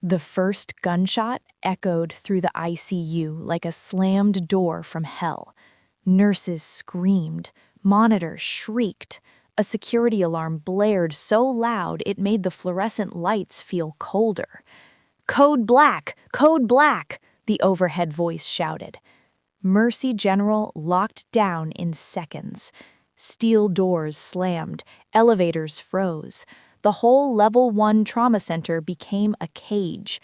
The first gunshot echoed through the ICU like a slammed door from hell. Nurses screamed, monitors shrieked. A security alarm blared so loud it made the fluorescent lights feel colder. "Code Black! Code Black!" the overhead voice shouted. Mercy General locked down in seconds. Steel doors slammed, elevators froze. The whole Level 1 trauma center became a cage.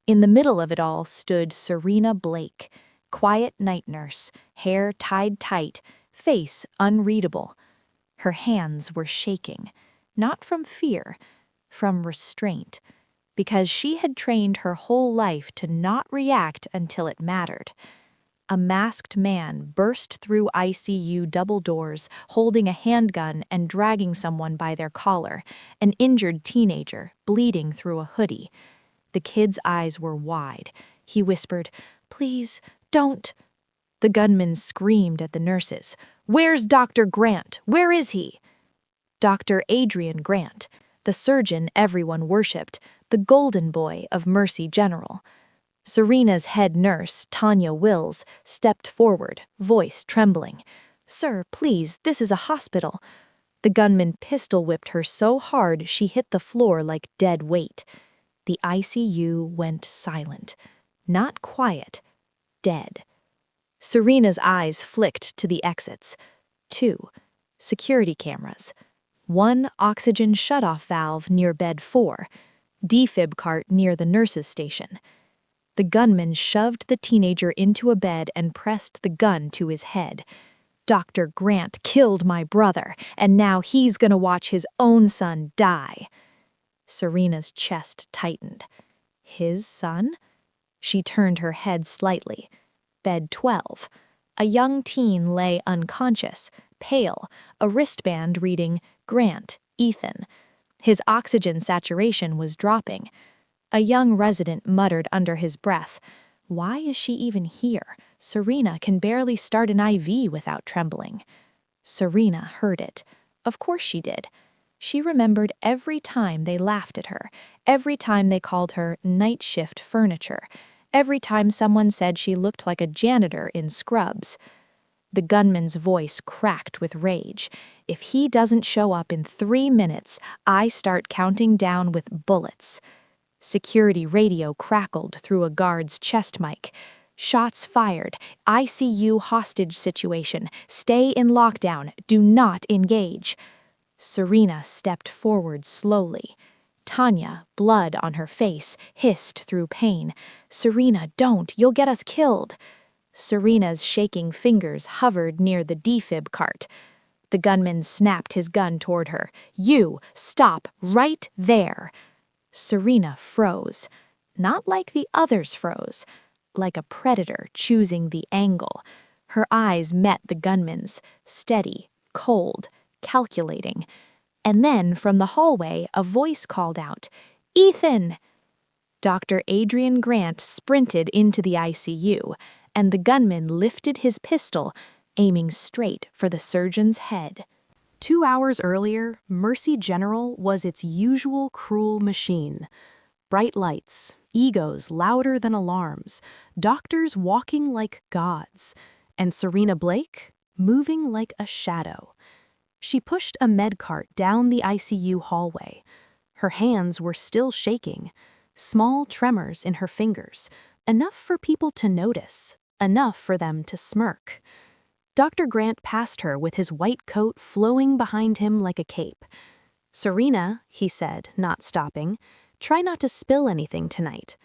In the middle of it all stood Serena Blake, quiet night nurse, hair tied tight, face unreadable. Her hands were shaking, not from fear, from restraint, because she had trained her whole life to not react until it mattered. A masked man burst through ICU double doors, holding a handgun and dragging someone by their collar, an injured teenager, bleeding through a hoodie. The kid's eyes were wide. He whispered, "Please, don't." The gunman screamed at the nurses, "Where's Dr. Grant? Where is he?" Dr. Adrian Grant, the surgeon everyone worshipped, the golden boy of Mercy General. Serena's head nurse, Tanya Wills, stepped forward, voice trembling. "Sir, please, this is a hospital." The gunman pistol-whipped her so hard she hit the floor like dead weight. The ICU went silent. Not quiet, dead. Serena's eyes flicked to the exits. 2 security cameras. 1 oxygen shutoff valve near bed 4. Defib cart near the nurse's station. The gunman shoved the teenager into a bed and pressed the gun to his head. "Dr. Grant killed my brother, and now he's gonna watch his own son die." Serena's chest tightened. His son? She turned her head slightly. Bed 12. A young teen lay unconscious, pale, a wristband reading, "Grant, Ethan." His oxygen saturation was dropping. A young resident muttered under his breath, "Why is she even here? Serena can barely start an IV without trembling." Serena heard it. Of course she did. She remembered every time they laughed at her, every time they called her night shift furniture, every time someone said she looked like a janitor in scrubs. The gunman's voice cracked with rage. "If he doesn't show up in 3 minutes, I start counting down with bullets." Security radio crackled through a guard's chest mic. "Shots fired. ICU hostage situation. Stay in lockdown. Do not engage." Serena stepped forward slowly. Tanya, blood on her face, hissed through pain, "Serena, don't. You'll get us killed." Serena's shaking fingers hovered near the defib cart. The gunman snapped his gun toward her. "You, stop right there." Serena froze. Not like the others froze. Like a predator choosing the angle. Her eyes met the gunman's, steady, cold, calculating. And then, from the hallway, a voice called out, "Ethan!" Dr. Adrian Grant sprinted into the ICU, and the gunman lifted his pistol, aiming straight for the surgeon's head. 2 hours earlier, Mercy General was its usual cruel machine. Bright lights, egos louder than alarms, doctors walking like gods, and Serena Blake moving like a shadow. She pushed a med cart down the ICU hallway. Her hands were still shaking, small tremors in her fingers, enough for people to notice, enough for them to smirk. Dr. Grant passed her with his white coat flowing behind him like a cape. "Serena," he said, not stopping, "try not to spill anything tonight."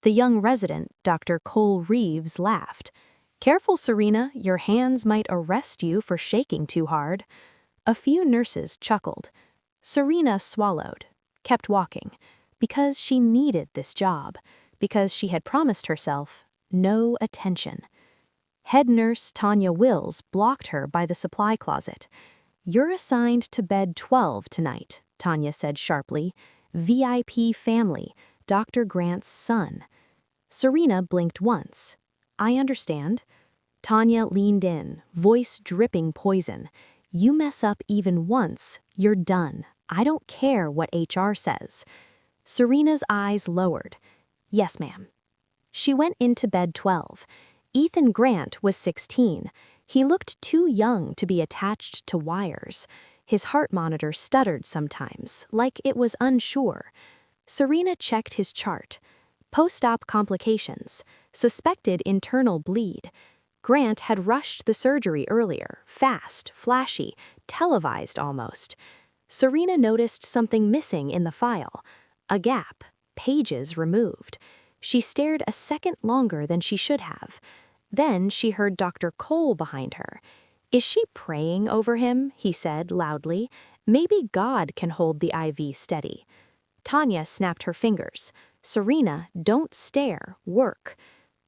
The young resident, Dr. Cole Reeves, laughed. "Careful, Serena, your hands might arrest you for shaking too hard." A few nurses chuckled. Serena swallowed, kept walking, because she needed this job, because she had promised herself no attention. Head nurse Tanya Wills blocked her by the supply closet. "You're assigned to bed 12 tonight," Tanya said sharply. "VIP family, Dr. Grant's son." Serena blinked once. "I understand." Tanya leaned in, voice dripping poison. "You mess up even once, you're done. I don't care what HR says." Serena's eyes lowered. "Yes, ma'am." She went into bed 12. Ethan Grant was 16. He looked too young to be attached to wires. His heart monitor stuttered sometimes, like it was unsure. Serena checked his chart. Post-op complications, suspected internal bleed. Grant had rushed the surgery earlier, fast, flashy, televised almost. Serena noticed something missing in the file. A gap, pages removed. She stared a second longer than she should have. Then she heard Dr. Cole behind her. "Is she praying over him?" he said loudly. "Maybe God can hold the IV steady." Tanya snapped her fingers. "Serena, don't stare, work."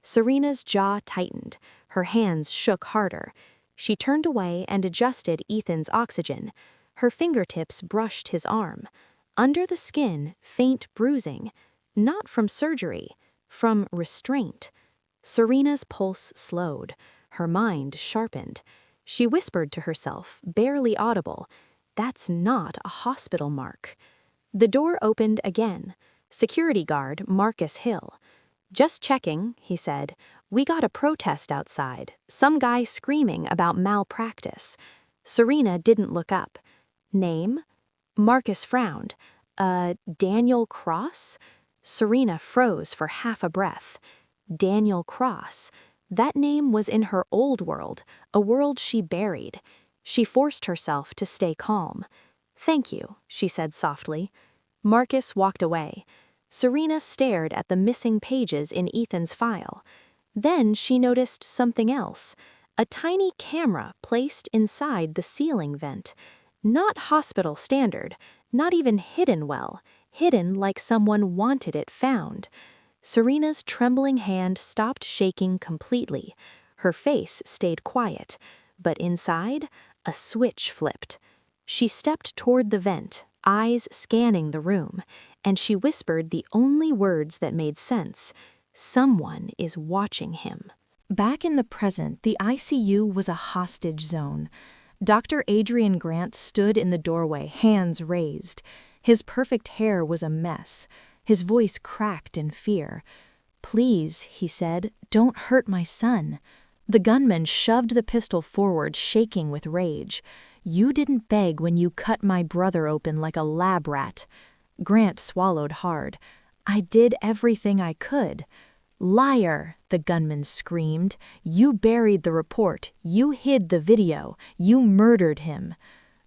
Serena's jaw tightened. Her hands shook harder. She turned away and adjusted Ethan's oxygen. Her fingertips brushed his arm. Under the skin, faint bruising. Not from surgery, from restraint. Serena's pulse slowed. Her mind sharpened. She whispered to herself, barely audible, "That's not a hospital mark." The door opened again. Security guard Marcus Hill. "Just checking," he said. "We got a protest outside. Some guy screaming about malpractice." Serena didn't look up. "Name?" Marcus frowned. Daniel Cross?" Serena froze for half a breath. Daniel Cross. That name was in her old world, a world she buried. She forced herself to stay calm. "Thank you," she said softly. Marcus walked away. Serena stared at the missing pages in Ethan's file. Then she noticed something else. A tiny camera placed inside the ceiling vent. Not hospital standard, not even hidden well, hidden like someone wanted it found. Serena's trembling hand stopped shaking completely. Her face stayed quiet, but inside, a switch flipped. She stepped toward the vent, eyes scanning the room, and she whispered the only words that made sense. "Someone is watching him." Back in the present, the ICU was a hostage zone. Dr. Adrian Grant stood in the doorway, hands raised. His perfect hair was a mess. His voice cracked in fear. "Please," he said, "don't hurt my son." The gunman shoved the pistol forward, shaking with rage. "You didn't beg when you cut my brother open like a lab rat." Grant swallowed hard. "I did everything I could." "Liar!" the gunman screamed. "You buried the report. You hid the video. You murdered him."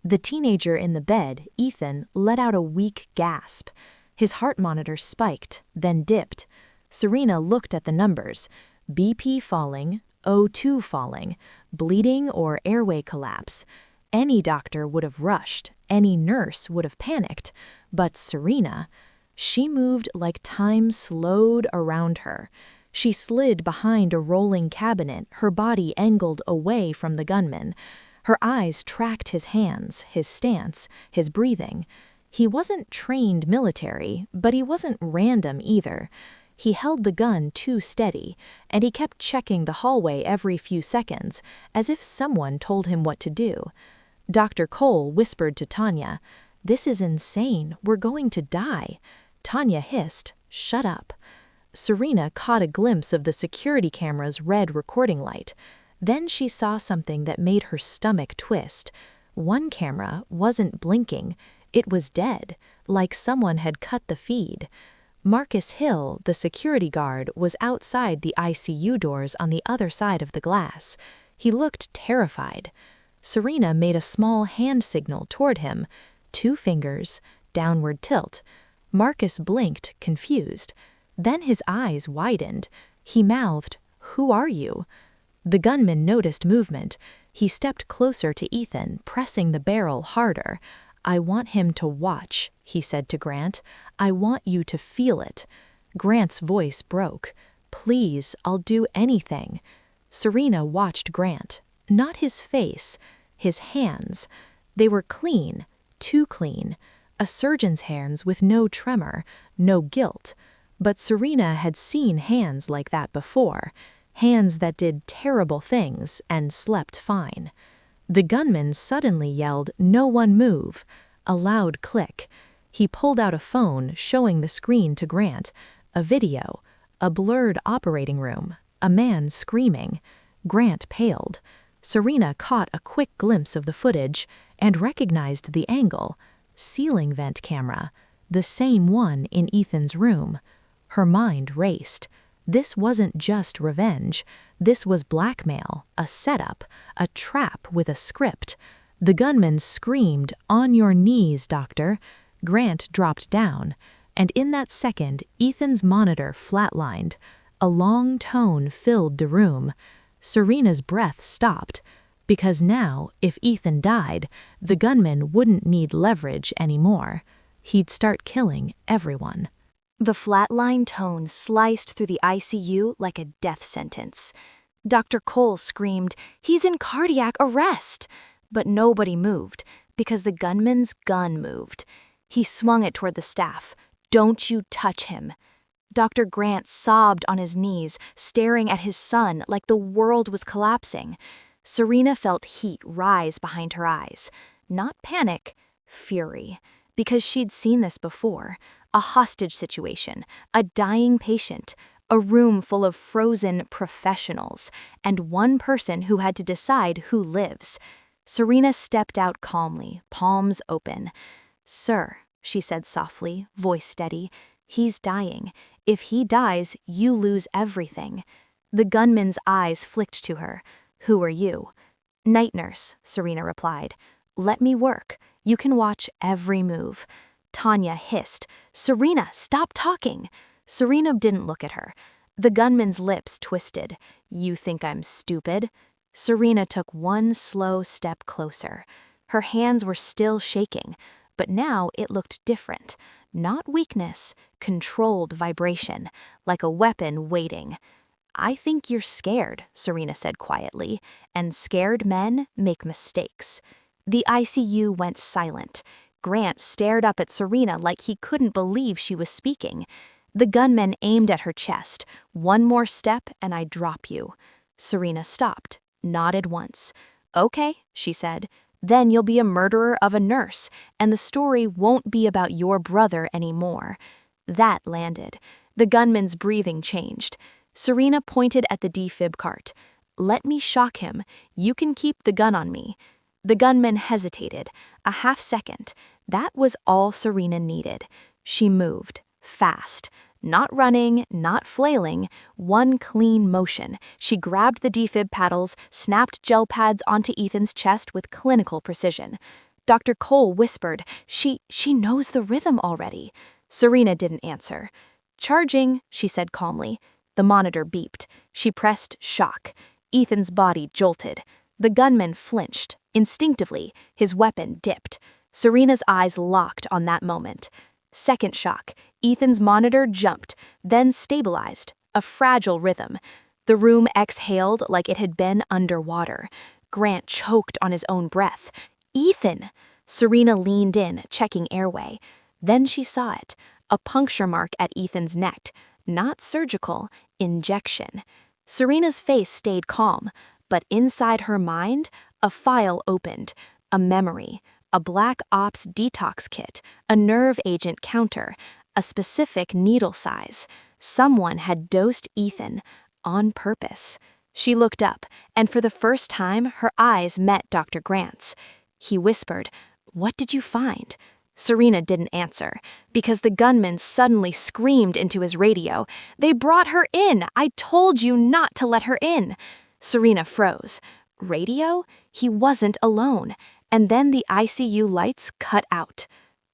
The teenager in the bed, Ethan, let out a weak gasp. His heart monitor spiked, then dipped. Serena looked at the numbers. BP falling, O2 falling, bleeding or airway collapse. Any doctor would have rushed, any nurse would have panicked. But Serena, she moved like time slowed around her. She slid behind a rolling cabinet, her body angled away from the gunman. Her eyes tracked his hands, his stance, his breathing. He wasn't trained military, but he wasn't random either. He held the gun too steady, and he kept checking the hallway every few seconds, as if someone told him what to do. Dr. Cole whispered to Tanya, "This is insane. We're going to die." Tanya hissed, "Shut up." Serena caught a glimpse of the security camera's red recording light. Then she saw something that made her stomach twist. One camera wasn't blinking. It was dead, like someone had cut the feed. Marcus Hill, the security guard, was outside the ICU doors on the other side of the glass. He looked terrified. Serena made a small hand signal toward him. 2 fingers, downward tilt. Marcus blinked, confused. Then his eyes widened. He mouthed, "Who are you?" The gunman noticed movement. He stepped closer to Ethan, pressing the barrel harder. "I want him to watch," he said to Grant. "I want you to feel it." Grant's voice broke. "Please, I'll do anything." Serena watched Grant. Not his face, his hands. They were clean, too clean. A surgeon's hands with no tremor, no guilt. But Serena had seen hands like that before. Hands that did terrible things and slept fine. The gunman suddenly yelled, "No one move." A loud click. He pulled out a phone, showing the screen to Grant. A video. A blurred operating room. A man screaming. Grant paled. Serena caught a quick glimpse of the footage and recognized the angle. Ceiling vent camera. The same one in Ethan's room. Her mind raced. This wasn't just revenge. This was blackmail, a setup, a trap with a script. The gunman screamed, "On your knees, doctor." Grant dropped down, and in that second, Ethan's monitor flatlined. A long tone filled the room. Serena's breath stopped, because now, if Ethan died, the gunman wouldn't need leverage anymore. He'd start killing everyone. The flatline tone sliced through the ICU like a death sentence. Dr. Cole screamed, "He's in cardiac arrest!" But nobody moved, because the gunman's gun moved. He swung it toward the staff. "Don't you touch him." Dr. Grant sobbed on his knees, staring at his son like the world was collapsing. Serena felt heat rise behind her eyes. Not panic, fury. Because she'd seen this before. A hostage situation, a dying patient, a room full of frozen professionals, and one person who had to decide who lives. Serena stepped out calmly, palms open. "Sir," she said softly, voice steady, "he's dying. If he dies, you lose everything." The gunman's eyes flicked to her. "Who are you?" "Night nurse," Serena replied. "Let me work. You can watch every move." Tanya hissed, "Serena, stop talking." Serena didn't look at her. The gunman's lips twisted. "You think I'm stupid?" Serena took one slow step closer. Her hands were still shaking, but now it looked different. Not weakness, controlled vibration, like a weapon waiting. "I think you're scared," Serena said quietly, "and scared men make mistakes." The ICU went silent. Grant stared up at Serena like he couldn't believe she was speaking. The gunman aimed at her chest. "One more step and I drop you." Serena stopped, nodded once. "Okay," she said, "then you'll be a murderer of a nurse, and the story won't be about your brother anymore." That landed. The gunman's breathing changed. Serena pointed at the defib cart. "Let me shock him. You can keep the gun on me." The gunman hesitated. A half second. That was all Serena needed. She moved. Fast. Not running, not flailing, one clean motion. She grabbed the defib paddles, snapped gel pads onto Ethan's chest with clinical precision. Dr. Cole whispered, She knows the rhythm already." Serena didn't answer. "Charging," she said calmly. The monitor beeped. She pressed shock. Ethan's body jolted. The gunman flinched. Instinctively, his weapon dipped. Serena's eyes locked on that moment. Second shock. Ethan's monitor jumped, then stabilized, a fragile rhythm. The room exhaled like it had been underwater. Grant choked on his own breath. "Ethan!" Serena leaned in, checking airway. Then she saw it, a puncture mark at Ethan's neck. Not surgical, injection. Serena's face stayed calm, but inside her mind, a file opened, a memory, a black ops detox kit, a nerve agent counter, a specific needle size. Someone had dosed Ethan on purpose. She looked up, and for the first time, her eyes met Dr. Grant's. He whispered, "What did you find?" Serena didn't answer, because the gunman suddenly screamed into his radio, "They brought her in! I told you not to let her in!" Serena froze. Radio? He wasn't alone. And then the ICU lights cut out.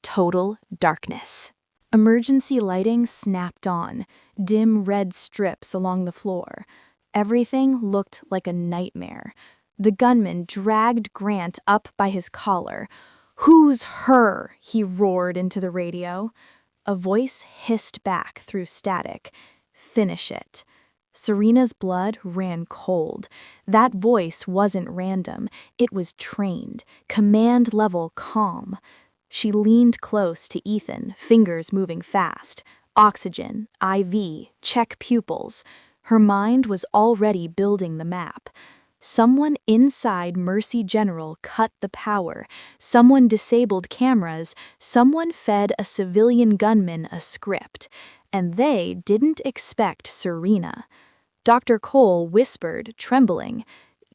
Total darkness. Emergency lighting snapped on, dim red strips along the floor. Everything looked like a nightmare. The gunman dragged Grant up by his collar. "Who's her?" he roared into the radio. A voice hissed back through static. "Finish it." Serena's blood ran cold. That voice wasn't random. It was trained, command-level calm. She leaned close to Ethan, fingers moving fast. Oxygen, IV, check pupils. Her mind was already building the map. Someone inside Mercy General cut the power. Someone disabled cameras. Someone fed a civilian gunman a script. and they didn't expect Serena. Dr. Cole whispered, trembling,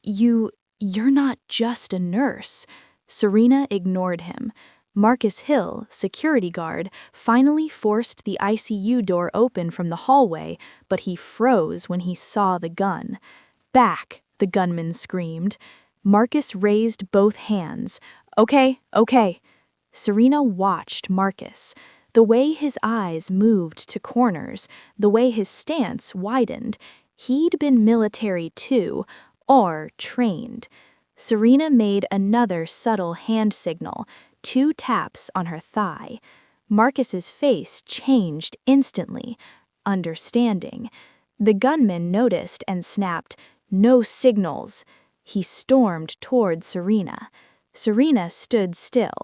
You're not just a nurse." Serena ignored him. Marcus Hill, security guard, finally forced the ICU door open from the hallway, but he froze when he saw the gun. "Back!" the gunman screamed. Marcus raised both hands. Okay. Serena watched Marcus. The way his eyes moved to corners, the way his stance widened. He'd been military too, or trained. Serena made another subtle hand signal, 2 taps on her thigh. Marcus's face changed instantly, understanding. The gunman noticed and snapped, "No signals." He stormed toward Serena. Serena stood still.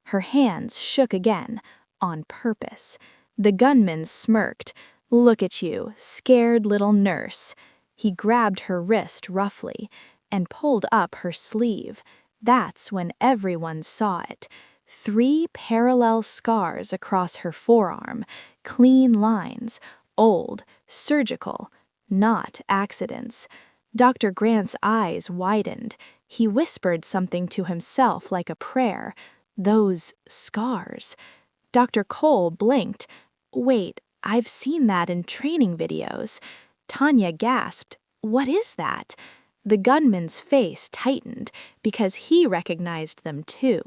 Her hands shook again, on purpose. The gunman smirked. "Look at you, scared little nurse." He grabbed her wrist roughly and pulled up her sleeve. That's when everyone saw it. 3 parallel scars across her forearm, clean lines, old, surgical, not accidents. Dr. Grant's eyes widened. He whispered something to himself like a prayer. Those scars. Dr. Cole blinked. "Wait, I've seen that in training videos." Tanya gasped. "What is that?" The gunman's face tightened because he recognized them too.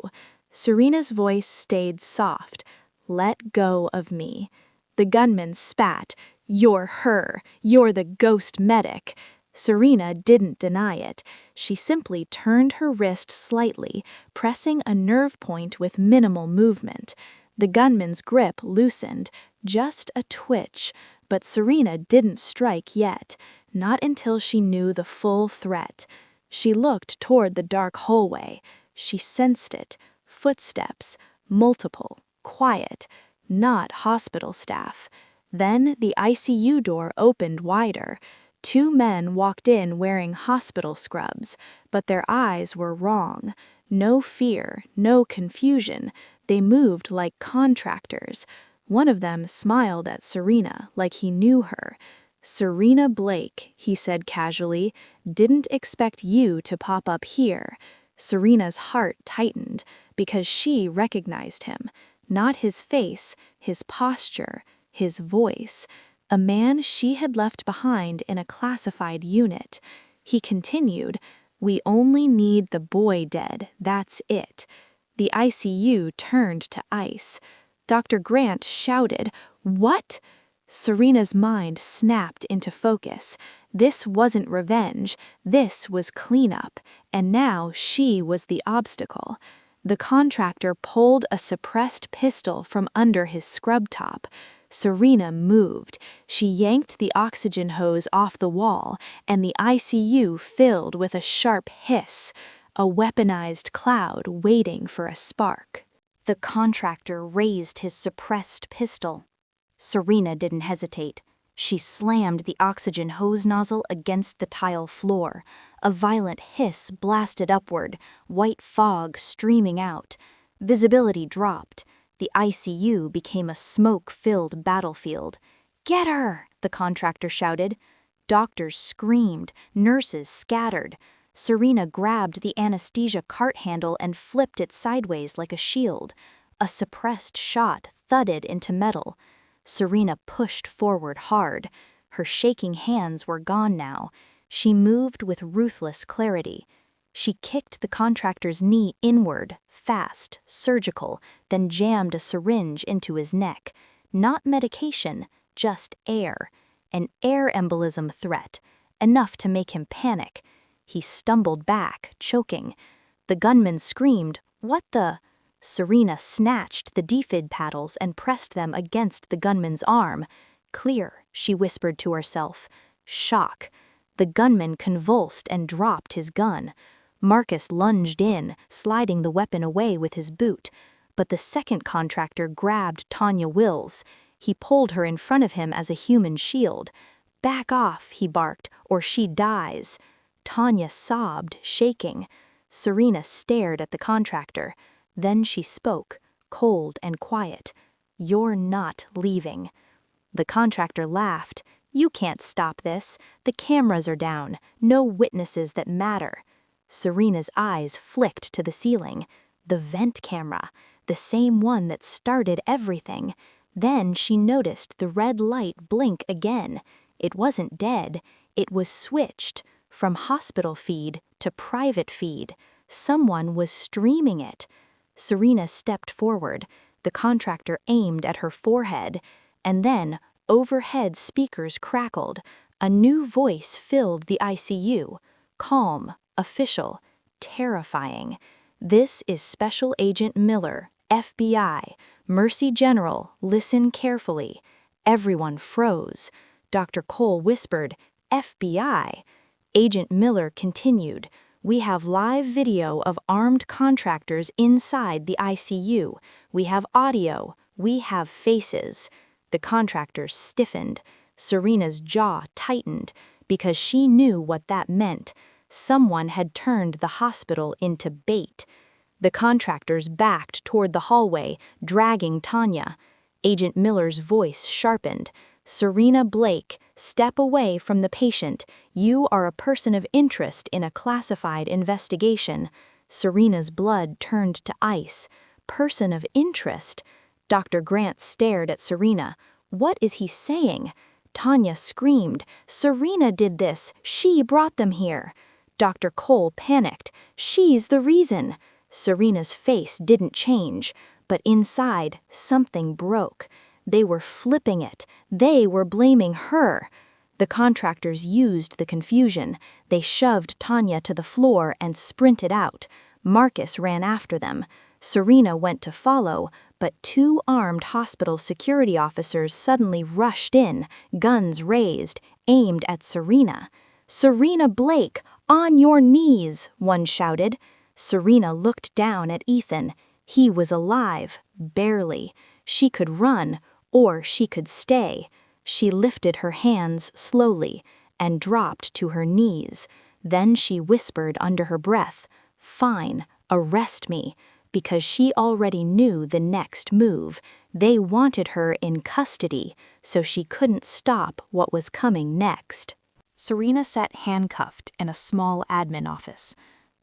Serena's voice stayed soft. "Let go of me." The gunman spat. "You're her. You're the ghost medic." Serena didn't deny it. She simply turned her wrist slightly, pressing a nerve point with minimal movement. The gunman's grip loosened, just a twitch, but Serena didn't strike yet, not until she knew the full threat. She looked toward the dark hallway. She sensed it. Footsteps, multiple, quiet, not hospital staff. Then the ICU door opened wider. 2 men walked in wearing hospital scrubs, but their eyes were wrong. No fear, no confusion. They moved like contractors. One of them smiled at Serena like he knew her. "Serena Blake," he said casually, "didn't expect you to pop up here." Serena's heart tightened because she recognized him. Not his face, his posture, his voice. A man she had left behind in a classified unit. He continued, "We only need the boy dead, that's it." The ICU turned to ice. Dr. Grant shouted, "What?" Serena's mind snapped into focus. This wasn't revenge, this was cleanup, and now she was the obstacle. The contractor pulled a suppressed pistol from under his scrub top. Serena moved. She yanked the oxygen hose off the wall, and the ICU filled with a sharp hiss, a weaponized cloud waiting for a spark. The contractor raised his suppressed pistol. Serena didn't hesitate. She slammed the oxygen hose nozzle against the tile floor. A violent hiss blasted upward, white fog streaming out. Visibility dropped. The ICU became a smoke-filled battlefield. "Get her!" the contractor shouted. Doctors screamed, nurses scattered. Serena grabbed the anesthesia cart handle and flipped it sideways like a shield. A suppressed shot thudded into metal. Serena pushed forward hard. Her shaking hands were gone now. She moved with ruthless clarity. She kicked the contractor's knee inward, fast, surgical, then jammed a syringe into his neck. Not medication, just air. An air embolism threat, enough to make him panic. He stumbled back, choking. The gunman screamed, "What the?" Serena snatched the defib paddles and pressed them against the gunman's arm. "Clear," she whispered to herself. Shock. The gunman convulsed and dropped his gun. Marcus lunged in, sliding the weapon away with his boot. But the second contractor grabbed Tanya Wills. He pulled her in front of him as a human shield. "Back off," he barked, "or she dies." Tanya sobbed, shaking. Serena stared at the contractor. Then she spoke, cold and quiet. "You're not leaving." The contractor laughed. "You can't stop this. The cameras are down. No witnesses that matter." Serena's eyes flicked to the ceiling. The vent camera, the same one that started everything. Then she noticed the red light blink again. It wasn't dead. It was switched from hospital feed to private feed. Someone was streaming it. Serena stepped forward. The contractor aimed at her forehead. And then, overhead speakers crackled. A new voice filled the ICU. Calm, official, terrifying. "This is Special Agent Miller, FBI. Mercy General, listen carefully." Everyone froze. Dr. Cole whispered, "FBI." Agent Miller continued, "We have live video of armed contractors inside the ICU. We have audio. We have faces." The contractors stiffened. Serena's jaw tightened because she knew what that meant. Someone had turned the hospital into bait. The contractors backed toward the hallway, dragging Tanya. Agent Miller's voice sharpened. "Serena Blake, step away from the patient. You are a person of interest in a classified investigation." Serena's blood turned to ice. Person of interest? Dr. Grant stared at Serena. What is he saying? Tanya screamed, "Serena did this. She brought them here." Dr. Cole panicked. "She's the reason." Serena's face didn't change, but inside, something broke. They were flipping it. They were blaming her. The contractors used the confusion. They shoved Tanya to the floor and sprinted out. Marcus ran after them. Serena went to follow, but 2 armed hospital security officers suddenly rushed in, guns raised, aimed at Serena. "Serena Blake, on your knees!" one shouted. Serena looked down at Ethan. He was alive, barely. She could run, or she could stay. She lifted her hands slowly and dropped to her knees. Then she whispered under her breath, "Fine, arrest me," because she already knew the next move. They wanted her in custody, so she couldn't stop what was coming next. Serena sat handcuffed in a small admin office.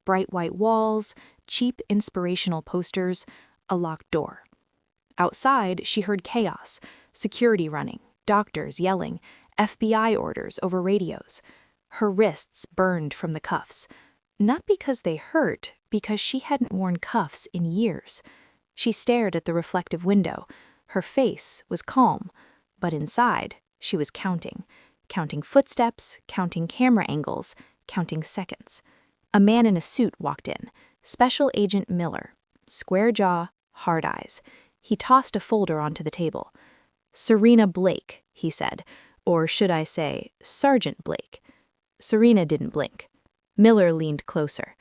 Bright white walls, cheap inspirational posters, a locked door. Outside, she heard chaos, security running, doctors yelling, FBI orders over radios. Her wrists burned from the cuffs. Not because they hurt, because she hadn't worn cuffs in years. She stared at the reflective window. Her face was calm, but inside, she was counting. Counting footsteps, counting camera angles, counting seconds. A man in a suit walked in. Special Agent Miller. Square jaw, hard eyes. He tossed a folder onto the table. "Serena Blake," he said. Or should I say, Sergeant Blake. Serena didn't blink. Miller leaned closer.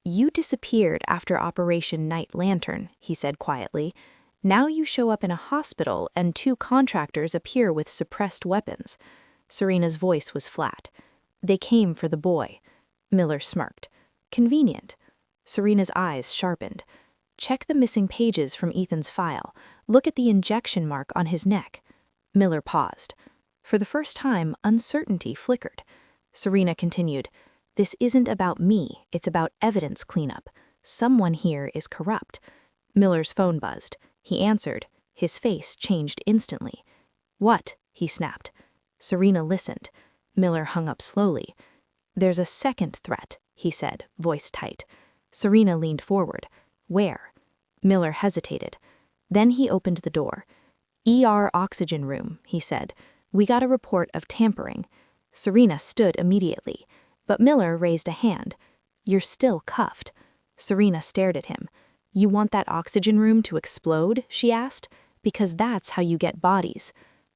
"You disappeared after Operation Night Lantern," he said quietly. "Now you show up in a hospital and 2 contractors appear with suppressed weapons." Serena's voice was flat. "They came for the boy." Miller smirked. "Convenient." Serena's eyes sharpened. "Check the missing pages from Ethan's file. Look at the injection mark on his neck." Miller paused. For the first time, uncertainty flickered. Serena continued, "This isn't about me, it's about evidence cleanup. Someone here is corrupt." Miller's phone buzzed. He answered. His face changed instantly. "What?" he snapped. Serena listened. Miller hung up slowly. "There's a second threat," he said, voice tight. Serena leaned forward. "Where?" Miller hesitated. Then he opened the door. "ER oxygen room," he said. "We got a report of tampering." Serena stood immediately, but Miller raised a hand. "You're still cuffed." Serena stared at him. "You want that oxygen room to explode?" she asked. "Because that's how you get bodies."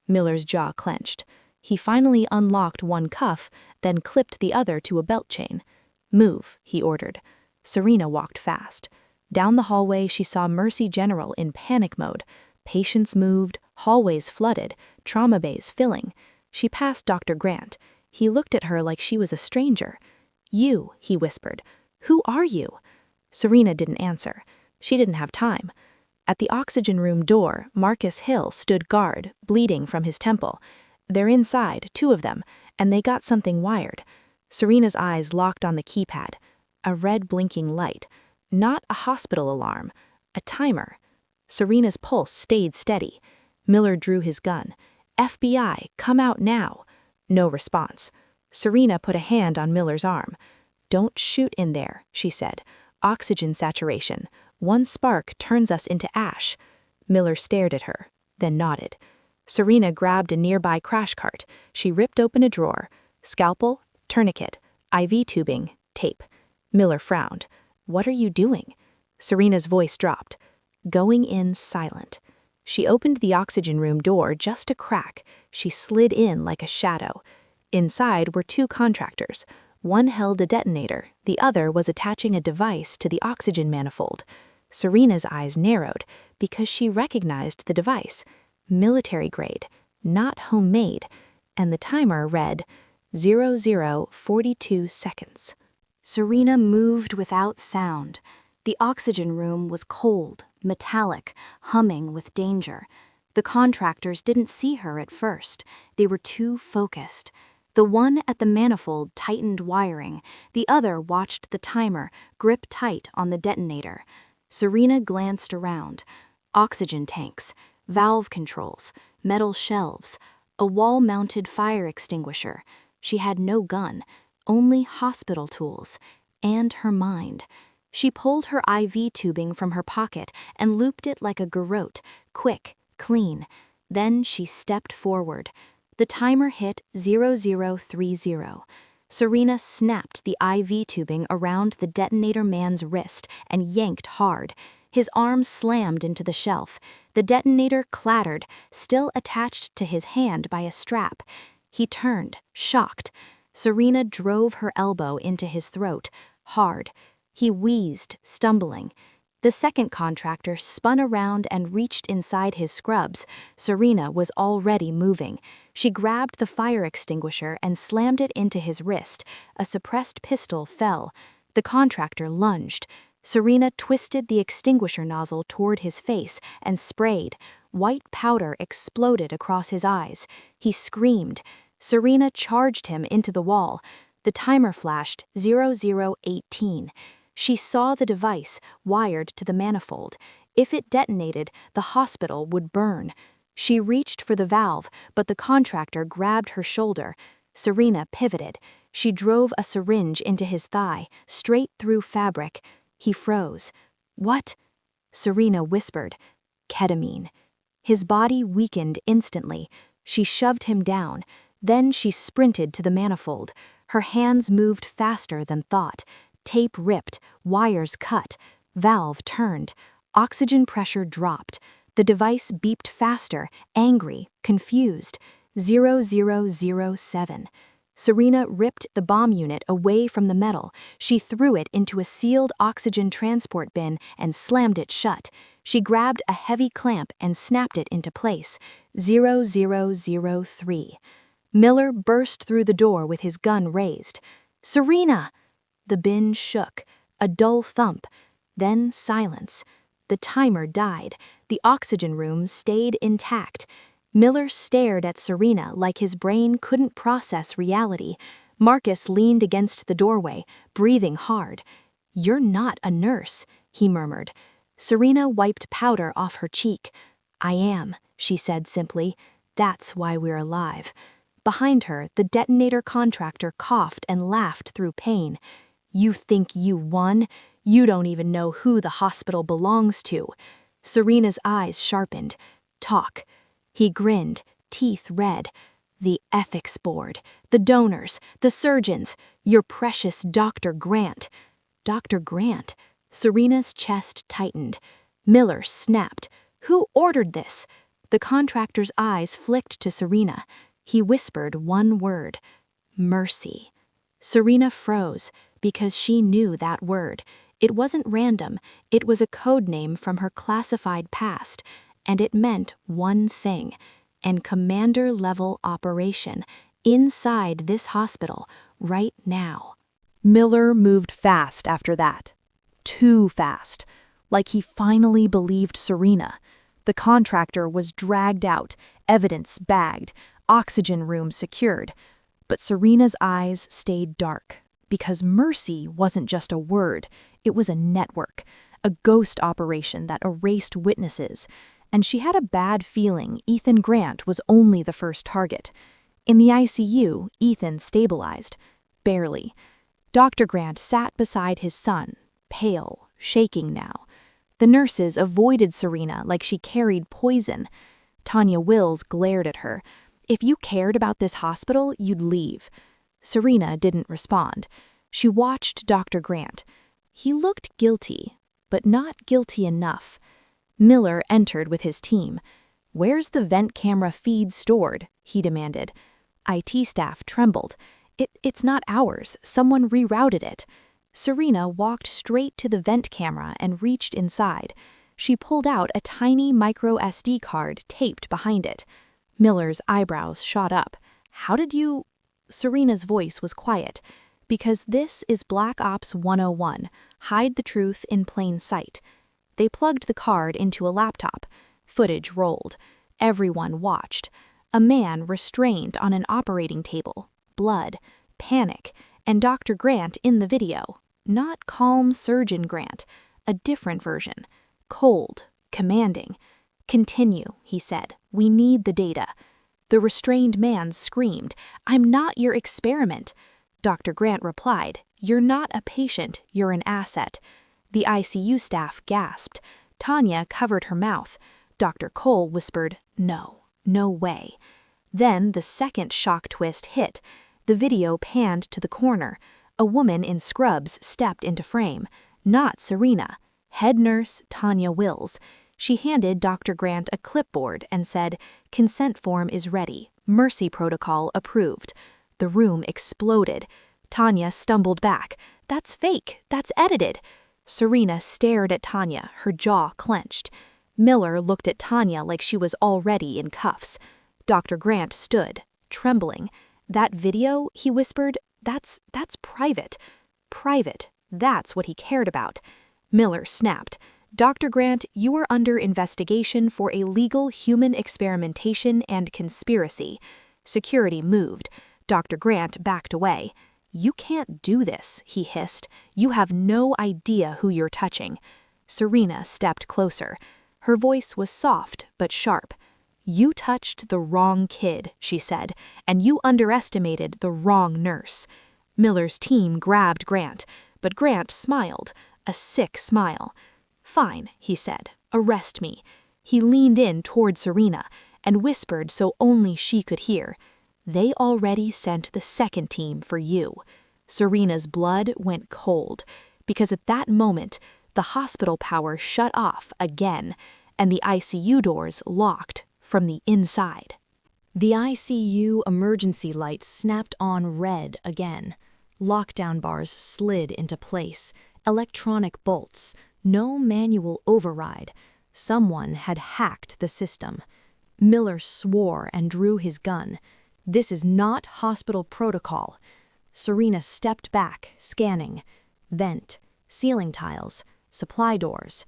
Miller's jaw clenched. He finally unlocked one cuff, then clipped the other to a belt chain. "Move," he ordered. Serena walked fast. Down the hallway she saw Mercy General in panic mode. Patients moved, hallways flooded, trauma bays filling. She passed Dr. Grant. He looked at her like she was a stranger. "You," he whispered. "Who are you?" Serena didn't answer. She didn't have time. At the oxygen room door, Marcus Hill stood guard, bleeding from his temple. They're inside, 2 of them, and they got something wired. Serena's eyes locked on the keypad. A red blinking light. Not a hospital alarm. A timer. Serena's pulse stayed steady. Miller drew his gun. FBI, come out now. No response. Serena put a hand on Miller's arm. Don't shoot in there, she said. Oxygen saturation. 1 spark turns us into ash. Miller stared at her, then nodded. Serena grabbed a nearby crash cart. She ripped open a drawer. Scalpel, tourniquet, IV tubing, tape. Miller frowned. What are you doing? Serena's voice dropped. Going in silent. She opened the oxygen room door just a crack. She slid in like a shadow. Inside were 2 contractors. One held a detonator, the other was attaching a device to the oxygen manifold. Serena's eyes narrowed because she recognized the device. Military grade, not homemade, and the timer read 0042 seconds. Serena moved without sound. The oxygen room was cold, metallic, humming with danger. The contractors didn't see her at first. They were too focused. The one at the manifold tightened wiring. The other watched the timer grip tight on the detonator. Serena glanced around. Oxygen tanks, valve controls, metal shelves, a wall-mounted fire extinguisher. She had no gun, only hospital tools, and her mind. She pulled her IV tubing from her pocket and looped it like a garrote, quick, clean. Then she stepped forward. The timer hit 0030. Serena snapped the IV tubing around the detonator man's wrist and yanked hard. His arm slammed into the shelf. The detonator clattered, still attached to his hand by a strap. He turned, shocked. Serena drove her elbow into his throat, hard. He wheezed, stumbling. The second contractor spun around and reached inside his scrubs. Serena was already moving. She grabbed the fire extinguisher and slammed it into his wrist. A suppressed pistol fell. The contractor lunged. Serena twisted the extinguisher nozzle toward his face and sprayed. White powder exploded across his eyes. He screamed. Serena charged him into the wall. The timer flashed 0018. She saw the device wired to the manifold. If it detonated, the hospital would burn. She reached for the valve, but the contractor grabbed her shoulder. Serena pivoted. She drove a syringe into his thigh, straight through fabric. He froze. What? Serena whispered. Ketamine. His body weakened instantly. She shoved him down. Then she sprinted to the manifold. Her hands moved faster than thought. Tape ripped, wires cut, valve turned, oxygen pressure dropped. The device beeped faster, angry, confused. 0007. Serena ripped the bomb unit away from the metal. She threw it into a sealed oxygen transport bin and slammed it shut. She grabbed a heavy clamp and snapped it into place. 0003. Miller burst through the door with his gun raised. Serena! The bin shook, a dull thump, then silence. The timer died. The oxygen room stayed intact. Miller stared at Serena like his brain couldn't process reality. Marcus leaned against the doorway, breathing hard. You're not a nurse, he murmured. Serena wiped powder off her cheek. I am, she said simply. That's why we're alive. Behind her, the detonator contractor coughed and laughed through pain. You think you won? You don't even know who the hospital belongs to. Serena's eyes sharpened. Talk. He grinned, teeth red. The ethics board, the donors, the surgeons, your precious Dr. Grant. Dr. Grant? Serena's chest tightened. Miller snapped. Who ordered this? The contractor's eyes flicked to Serena. He whispered one word. Mercy. Serena froze, because she knew that word. It wasn't random, it was a code name from her classified past, and it meant one thing, an commander-level operation, inside this hospital, right now. Miller moved fast after that. Too fast. like he finally believed Serena. The contractor was dragged out, evidence bagged, oxygen room secured. But Serena's eyes stayed dark, because mercy wasn't just a word, it was a network, a ghost operation that erased witnesses, and she had a bad feeling Ethan Grant was only the first target. In the ICU, Ethan stabilized. Barely. Dr. Grant sat beside his son, pale, shaking now. The nurses avoided Serena like she carried poison. Tanya Wills glared at her. If you cared about this hospital, you'd leave. Serena didn't respond. She watched Dr. Grant. He looked guilty, but not guilty enough. Miller entered with his team. "Where's the vent camera feed stored?" he demanded. IT staff trembled. It's not ours. Someone rerouted it." Serena walked straight to the vent camera and reached inside. She pulled out a tiny micro SD card taped behind it. Miller's eyebrows shot up. "How did you—" Serena's voice was quiet. "Because this is Black Ops 101. Hide the truth in plain sight." They plugged the card into a laptop. Footage rolled. Everyone watched. A man restrained on an operating table. Blood. Panic. And Dr. Grant in the video. Not calm Surgeon Grant. A different version. Cold. Commanding. "Continue," he said. "We need the data." The restrained man screamed, "I'm not your experiment." Dr. Grant replied, "You're not a patient, you're an asset." The ICU staff gasped. Tanya covered her mouth. Dr. Cole whispered, "No, no way." Then the second shock twist hit. The video panned to the corner. A woman in scrubs stepped into frame. Not Serena. Head nurse Tanya Wills. She handed Dr. Grant a clipboard and said, "Consent form is ready. Mercy protocol approved." The room exploded. Tanya stumbled back. "That's fake. That's edited." Serena stared at Tanya, her jaw clenched. Miller looked at Tanya like she was already in cuffs. Dr. Grant stood, trembling. "That video," he whispered, that's private. Private. That's what he cared about. Miller snapped. "Dr. Grant, you are under investigation for illegal human experimentation and conspiracy." Security moved. Dr. Grant backed away. "You can't do this," he hissed. "You have no idea who you're touching." Serena stepped closer. Her voice was soft but sharp. "You touched the wrong kid," she said, "and you underestimated the wrong nurse." Miller's team grabbed Grant, but Grant smiled, a sick smile. "Fine," he said, "arrest me." He leaned in toward Serena and whispered so only she could hear, "They already sent the second team for you." Serena's blood went cold, because at that moment, the hospital power shut off again, and the ICU doors locked from the inside. The ICU emergency lights snapped on red again. Lockdown bars slid into place, electronic bolts, no manual override. Someone had hacked the system. Miller swore and drew his gun. "This is not hospital protocol." Serena stepped back, scanning. Vent, ceiling tiles, supply doors.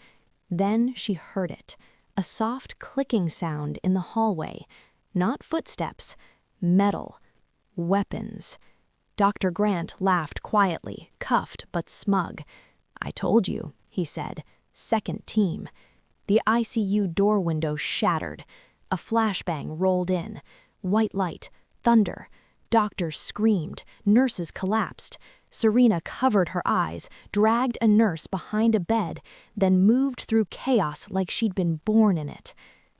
Then she heard it. A soft clicking sound in the hallway. Not footsteps. Metal. Weapons. Dr. Grant laughed quietly, cuffed but smug. "I told you," he said. "Second team." The ICU door window shattered. A flashbang rolled in. White light. Thunder. Doctors screamed. Nurses collapsed. Serena covered her eyes, dragged a nurse behind a bed, then moved through chaos like she'd been born in it.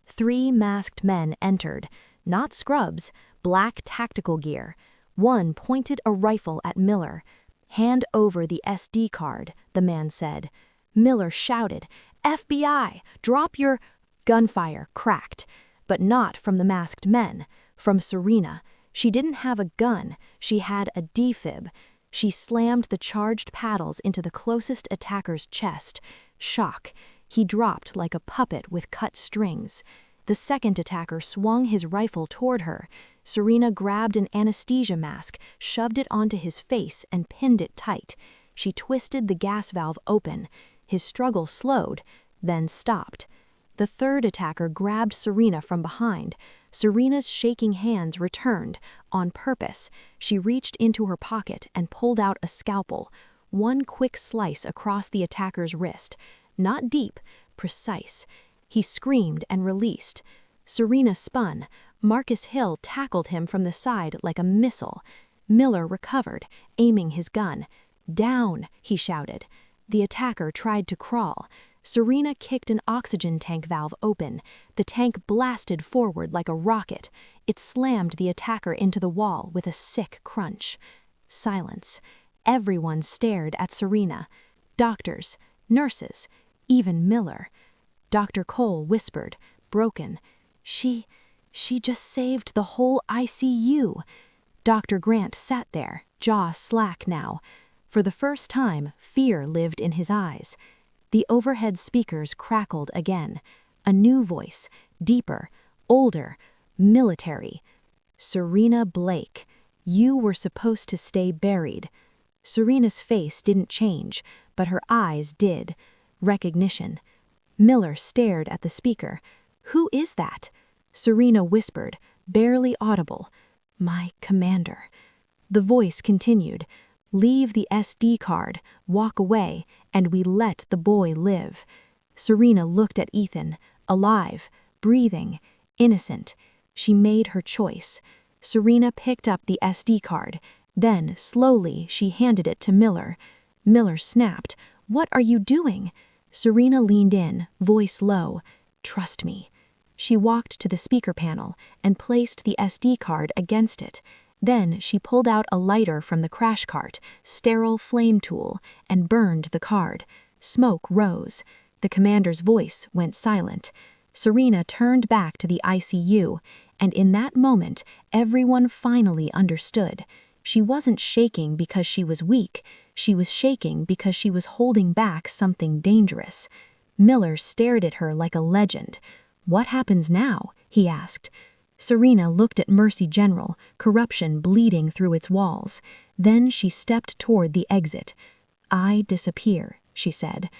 3 masked men entered. Not scrubs, black tactical gear. One pointed a rifle at Miller. "Hand over the SD card," the man said. Miller shouted, "FBI, drop your—" Gunfire cracked, but not from the masked men, from Serena. She didn't have a gun, she had a defib. She slammed the charged paddles into the closest attacker's chest. Shock. He dropped like a puppet with cut strings. The second attacker swung his rifle toward her. Serena grabbed an anesthesia mask, shoved it onto his face, and pinned it tight. She twisted the gas valve open. His struggle slowed, then stopped. The third attacker grabbed Serena from behind. Serena's shaking hands returned. On purpose, she reached into her pocket and pulled out a scalpel. One quick slice across the attacker's wrist. Not deep, precise. He screamed and released. Serena spun. Marcus Hill tackled him from the side like a missile. Miller recovered, aiming his gun. "Down," he shouted. The attacker tried to crawl. Serena kicked an oxygen tank valve open. The tank blasted forward like a rocket. It slammed the attacker into the wall with a sick crunch. Silence. Everyone stared at Serena. Doctors, nurses, even Miller. Dr. Cole whispered, broken, She just saved the whole ICU." Dr. Grant sat there, jaw slack now. For the first time, fear lived in his eyes. The overhead speakers crackled again. A new voice, deeper, older, military. "Serena Blake, you were supposed to stay buried." Serena's face didn't change, but her eyes did. Recognition. Miller stared at the speaker. "Who is that?" Serena whispered, barely audible. "My commander." The voice continued. "Leave the SD card, walk away, and we let the boy live." Serena looked at Ethan, alive, breathing, innocent. She made her choice. Serena picked up the SD card. Then, slowly, she handed it to Miller. Miller snapped, "What are you doing?" Serena leaned in, voice low. "Trust me." She walked to the speaker panel and placed the SD card against it. Then she pulled out a lighter from the crash cart, sterile flame tool, and burned the card. Smoke rose. The commander's voice went silent. Serena turned back to the ICU, and in that moment, everyone finally understood. She wasn't shaking because she was weak. She was shaking because she was holding back something dangerous. Miller stared at her like a legend. "What happens now?" he asked. Serena looked at Mercy General, corruption bleeding through its walls. Then she stepped toward the exit. "I disappear," she said.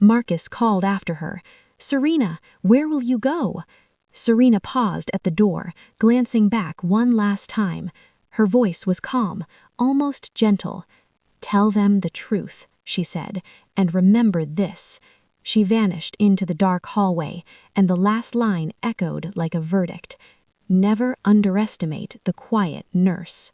Marcus called after her. "Serena, where will you go?" Serena paused at the door, glancing back one last time. Her voice was calm, almost gentle. "Tell them the truth," she said, "and remember this." She vanished into the dark hallway, and the last line echoed like a verdict. "Never underestimate the quiet nurse."